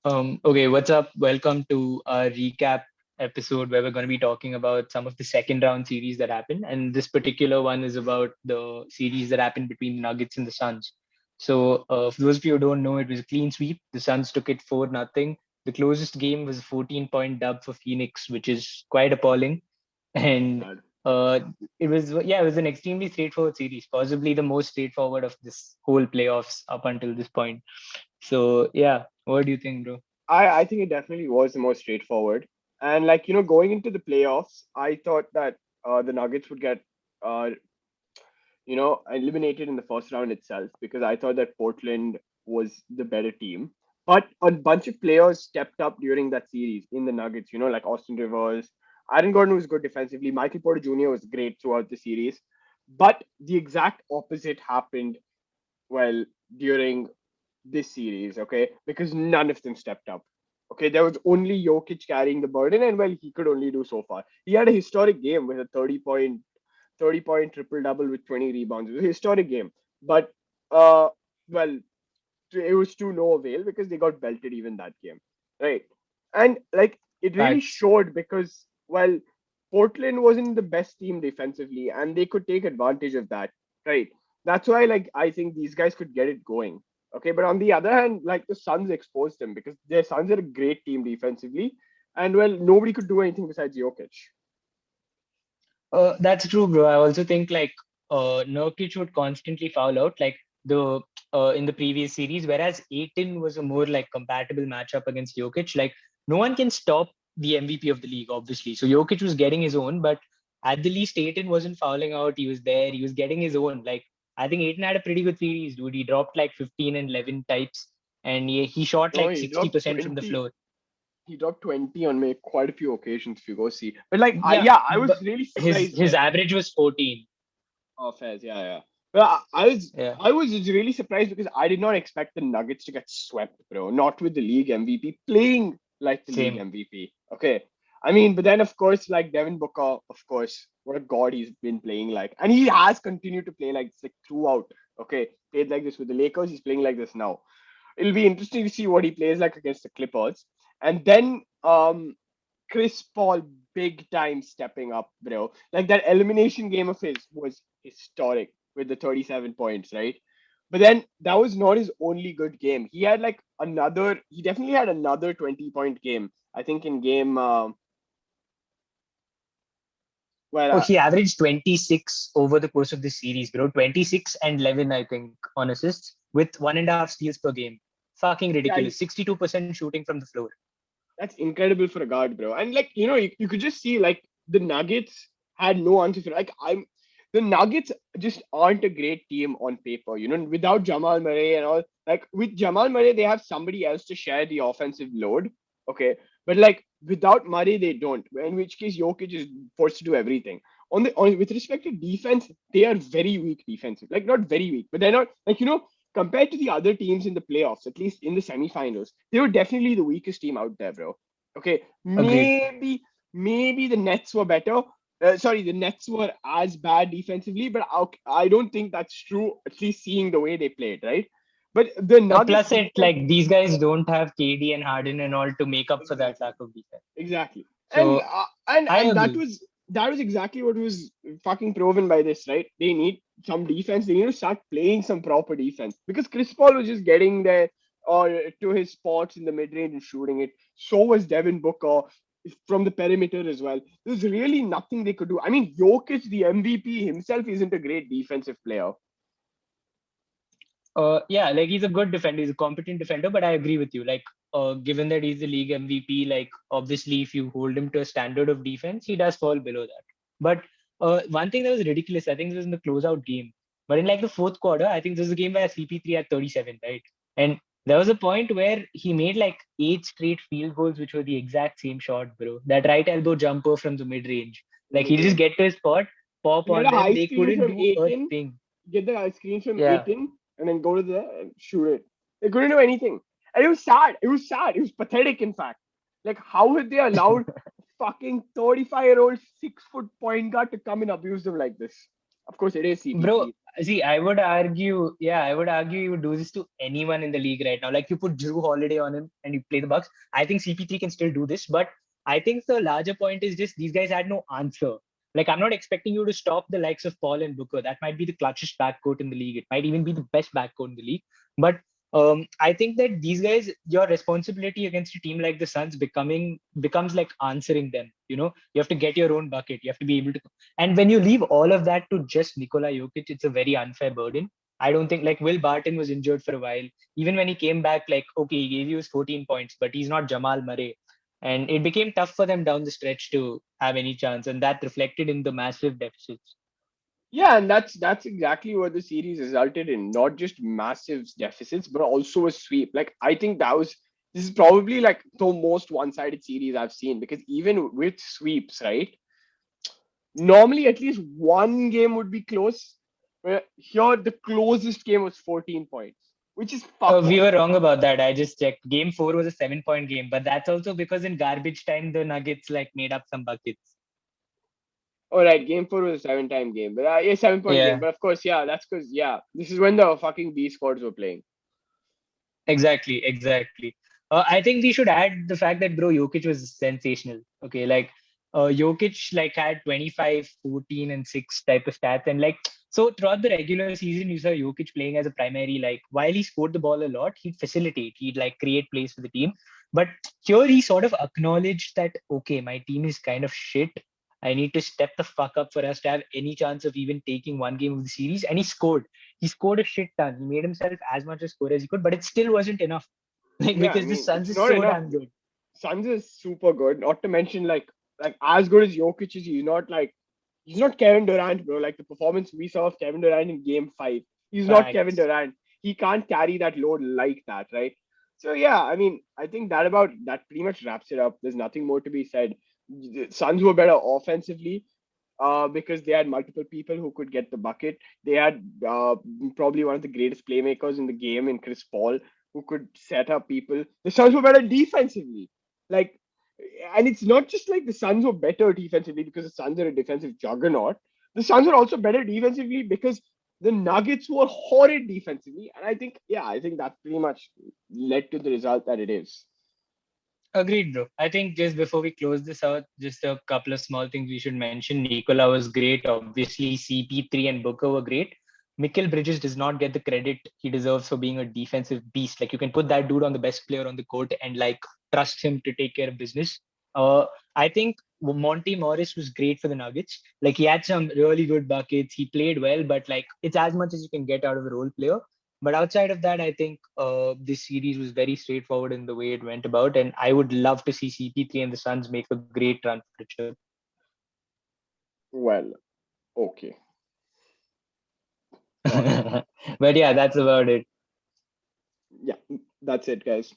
Okay, what's up? Welcome to our recap episode where we're going to be talking about some of the second round series that happened. And this particular one is about the series that happened between the Nuggets and the Suns. So, for those of you who don't know, it was a clean sweep. The Suns took it 4-0. The closest game was a 14-point dub for Phoenix, which is quite appalling. And God. uh, it was an extremely straightforward series, possibly the most straightforward of this whole playoffs up until this point. So, yeah, what do you think, bro? I think it definitely was the most straightforward. And going into the playoffs, I thought that the Nuggets would get uh, eliminated in the first round itself because I thought that Portland was the better team. But a bunch of players stepped up during that series in the Nuggets, like Austin Rivers. Aaron Gordon was good defensively. Michael Porter Jr. was great throughout the series. But the exact opposite happened, well, during this series, okay? Because none of them stepped up. Okay, there was only Jokic carrying the burden, and well, he could only do so far. He had a historic game with a 30 point triple double with 20 rebounds. It was a historic game. But well, it was to no avail because they got belted even that game. Right. And it really Facts. showed because well, Portland wasn't the best team defensively and they could take advantage of that. Right. That's why I think these guys could get it going. Okay, but on the other hand, the Suns exposed them because their Suns are a great team defensively, and well, nobody could do anything besides Jokic. That's true, bro. I also think Nurkic would constantly foul out the in the previous series, whereas Aiton was a more like compatible matchup against Jokic. Like no one can stop the MVP of the league, obviously. So Jokic was getting his own, but at the least Aiton wasn't fouling out. He was there. He was getting his own. Like I think Aiton had a pretty good series, dude. He dropped like 15 and 11 types, and he shot No, like he dropped 60% from the 20. floor. He dropped 20 on me quite a few occasions if you go see. But Yeah, yeah, I but was really his surprised. his average was 14. Oh, Fairs, yeah, yeah. But Yeah, I was really surprised because I did not expect the Nuggets to get swept, bro. Not with the league MVP playing like the league same. MVP. Okay, I mean, but then of course, like Devin Booker, of course, what a god he's been playing like, and he has continued to play like this throughout. Okay, played like this with the Lakers. He's playing like this now. It'll be interesting to see what he plays like against the Clippers, and then Chris Paul big time stepping up, bro. Like that elimination game of his was historic with the 37 points, right? But then that was not his only good game. He had he definitely had another 20-point game. I think in game, well, Oh, he averaged 26 over the course of this series, bro. 26 and 11, I think, on assists with 1.5 steals per game. Fucking yeah, ridiculous. 62% shooting from the floor. that's incredible for a guard, bro. And you could just see the Nuggets had no answer for the Nuggets just aren't a great team on paper. Without Jamal Murray and all, with Jamal Murray, they have somebody else to share the offensive load. Okay. But without Murray, they don't. In which case Jokic is forced to do everything. On with respect to defense, they are very weak defensive. Like not very weak, but they're not compared to the other teams in the playoffs, at least in the semifinals, they were definitely the weakest team out there, bro. Okay, Agreed. maybe the Nets were better. Sorry, the Nets were as bad defensively, but I don't think that's true. At least seeing the way they played, right? But the Nuggets Plus, it defense, these guys don't have KD and Harden and all to make up for that lack exactly. of defense. Exactly. And So I and agree. that was exactly what was fucking proven by this, right? They need some defense. They need to start playing some proper defense because Chris Paul was just getting there or to his spots in the mid range and shooting it. So was Devin Booker from the perimeter as well. There's really nothing they could do. I mean, Jokic, the MVP himself, isn't a great defensive player. Yeah, like he's a good defender, he's a competent defender, but I agree with you. Given that he's the league MVP, like obviously if you hold him to a standard of defense, he does fall below that. But one thing that was ridiculous, I think this was in the closeout game. But in like the fourth quarter, I think this was a game where CP3 had 37, right? And there was a point where he made like 8 straight field goals, which were the exact same shot, bro. That right elbow jumper from the mid range. Like Mid he'll just range. get to his spot, pop He had a on them. high They screen couldn't from do a 18, thing. get the screen from Yeah. 18, and then go to the and shoot it. They couldn't do anything. And it was sad. It was sad. It was pathetic, in fact. Like, how had they allowed fucking 35-year-old 6 foot point guard to come and abuse them like this? Of course, it is Bro, CP3. see, I would argue, yeah, I would argue you would do this to anyone in the league right now. Like you put Drew Holiday on him and you play the Bucks. I think CP3 can still do this, but I think the larger point is just these guys had no answer. Like I'm not expecting you to stop the likes of Paul and Booker. That might be the clutchest backcourt in the league. It might even be the best backcourt in the league. But I think that these guys, your responsibility against a team like the Suns becomes like answering them. You have to get your own bucket. You have to be able to, and when you leave all of that to just Nikola Jokic, it's a very unfair burden. I don't think like Will Barton was injured for a while. Even when he came back, like, okay, he gave you his 14 points, but he's not Jamal Murray. And it became tough for them down the stretch to have any chance. And that reflected in the massive deficits. Yeah, and that's exactly what the series resulted in. Not just massive deficits, but also a sweep. Like I think this is probably like the most one-sided series I've seen, because even with sweeps, right? Normally at least one game would be close. Where here the closest game was 14 points, which is fuck We all. were wrong about that. I just checked. Game 4 was a 7-point game, but that's also because in garbage time, the Nuggets like made up some buckets. All right, game four was a seven-time game, but yeah, 7 point game. Yeah. But of course, yeah, that's because yeah, this is when the fucking B squads were playing. Exactly, exactly. I think we should add the fact that bro, Jokic was sensational. Okay, like Jokic like had 25, 14, and 6 type of stats, and like so throughout the regular season, you saw Jokic playing as a primary. Like while he scored the ball a lot, he'd facilitate, he'd like create plays for the team. But here he sort of acknowledged that okay, my team is kind of shit. I need to step the fuck up for us to have any chance of even taking one game of the series, and he scored. He scored a shit ton. He made himself as much a score as he could, but it still wasn't enough. Like Yeah, I because the mean Suns it's is not so enough. damn good. Suns is super good. Not to mention like as good as Jokic is, he's not Kevin Durant, bro. Like the performance we saw of Kevin Durant in Game Five, he's not Kevin Facts. Durant. He can't carry that load like that, right? So yeah, I mean, I think that pretty much wraps it up. There's nothing more to be said. The Suns were better offensively, because they had multiple people who could get the bucket. They had probably one of the greatest playmakers in the game in Chris Paul, who could set up people. The Suns were better defensively. Like, and it's not just like the Suns were better defensively because the Suns are a defensive juggernaut. The Suns were also better defensively because the Nuggets were horrid defensively. And I think that pretty much led to the result that it is. Agreed, bro. I think just before we close this out, just a couple of small things we should mention. Nikola was great. Obviously, CP3 and Booker were great. Mikal Bridges does not get the credit he deserves for being a defensive beast. Like you can put that dude on the best player on the court and like trust him to take care of business. Uh, I think Monty Morris was great for the Nuggets. Like he had some really good buckets. He played well, but like it's as much as you can get out of a role player. But outside of that, I think this series was very straightforward in the way it went about, and I would love to see CP3 and the Suns make a great run for the chip. Well, okay. All right. But yeah, that's about it. Yeah, that's it, guys.